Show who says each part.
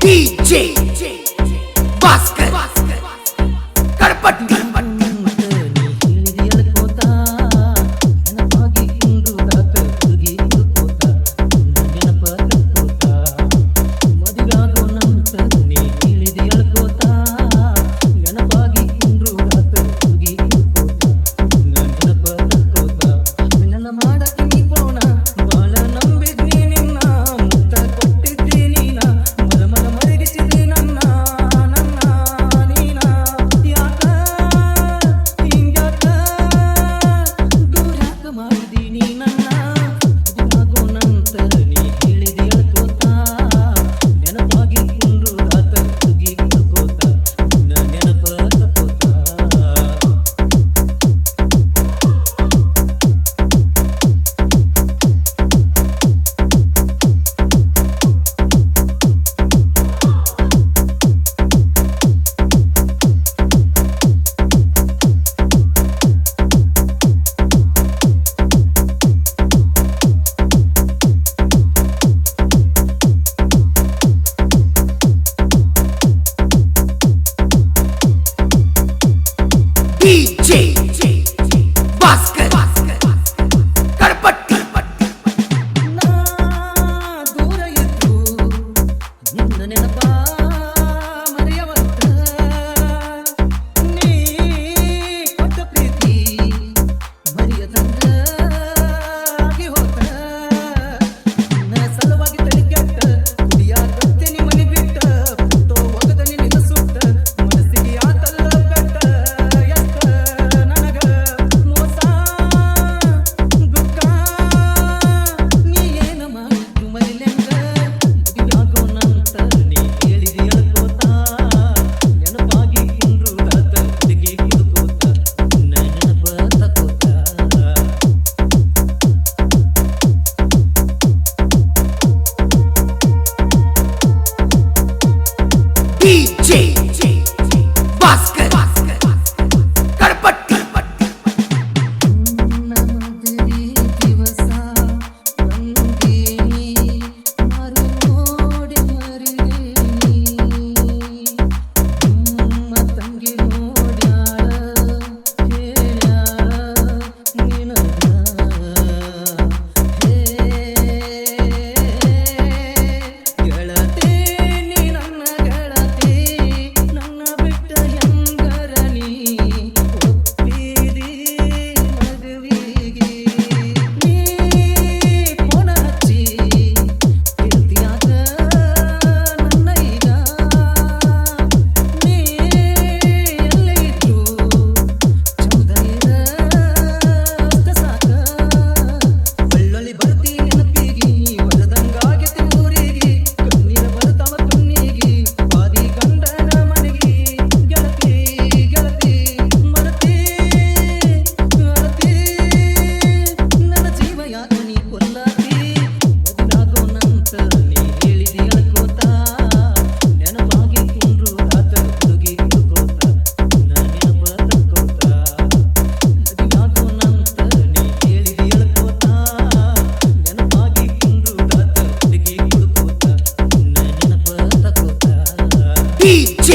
Speaker 1: DJ Bhaskar Karpatti DJ Bhaskar Karpatti
Speaker 2: ದೂರ ಇದ್ದು ನಿನ್ನ ನೆನಪ ಮರೆಯವತ್ತ ನೀ ಕೊಟ್ಟ ಪ್ರೀತಿ ಮರೆಯದಂಗ ಆಗಿ ಹೋತ ನನ್ನ ಸಲುವಾಗಿ ತಡಿಗೆಟ್ಟ ಕುಡಿಯಾಕತ್ತೇನಿ ಮನೆ ಬಿಟ್ಟ ಫೋಟೋ ಒಗದ ನಿನ್ನ ಸುಟ್ಟ ಮನಸ್ಸಿಗೆ ಆತಲ್ಲ ಬೆಟ್ಟ ಎಷ್ಟ ನನಗ ಮೋಸ ದುಃಖ ನೀ ಏನ ಮಾಡಿದ್ರು ಮರಿಲೆಂಗ ಯಾಗೋನಂತ ನೀ ಹೇಳಿದಿ ಅಳ್ಕೋತ ನೆನಪಾಗಿ ಕುಂಡ್ರು ರಾತ ಹುಡುಗಿ ಕುಡ್ಕೋತ ನೆನಪ ತಕೋತ
Speaker 1: DJ Bhaskar Karpatti
Speaker 2: ನಮದರಿ ದಿವಸ ಬಂದೇನಿ ಮರು ನೋಡಿ ಮರಿಲೇನಿ ನಮ್ಮ ತಂಗಿ ನೋಡ್ಯಾಳ ಹೇಳ್ಯಾಳ ನಿನಗ ಗೆಳತಿ ನೀ ನನ್ನ ಗೆಳತಿ ನನ್ನ ಬಿಟ್ಟ ಹೆಂಗರ ನೀ ಒಪ್ಪಿದಿ ಮದುವಿಗೆ ನೀ ಫೋನ ಹಚ್ಚಿ ಕೇಳ್ತಿಯಾಗ ನನ್ನ ಈಗ ನೀ ಎಲ್ಲೇ ಇದ್ರು ಚಂದ ಇರ ಅಷ್ಟ ಸಾಕ ಒಳ್ಳೊಳ್ಳಿ ಬರ್ತಿ ನೆನಪಿಗಿ ಬರದಂಗಾಗೆತಿ ಊರಿಗೆ ಕಣ್ಣೀರ ಬರ್ತಾವ ಕಣ್ಣಿಗಿ ಬಾದಿ ಗಂಡನ ಮನೆಗಿ ಗೆಳತಿ ಗೆಳತಿ ಮರತಿ ಅಳತಿ ನನ್ನ ಜೀವ ಯಾಕ ನೀ ಕೊಲ್ಲಾತಿ ಮದುವಾಗೋನಂತ ನೀ ಹೇಳಿದಿ ಅಳ್ಕೋತ ನೆನಪಾಗಿ ಕುಂಡ್ರು ರಾತ ಹುಡುಗಿ ಕುಡ್ಕೋತ ನೆನಪ ತಕ್ಕೋತ ಮದುವಾಗೋನಂತ ನೀ ಹೇಳಿದಿ ಅಳ್ಕೋತ ನೆನಪಾಗಿ ಕುಂಡ್ರು ರಾತ ಹುಡುಗಿ ಕುಡ್ಕೋತ ನೆನಪ ತಕ್ಕೋತ
Speaker 1: DJ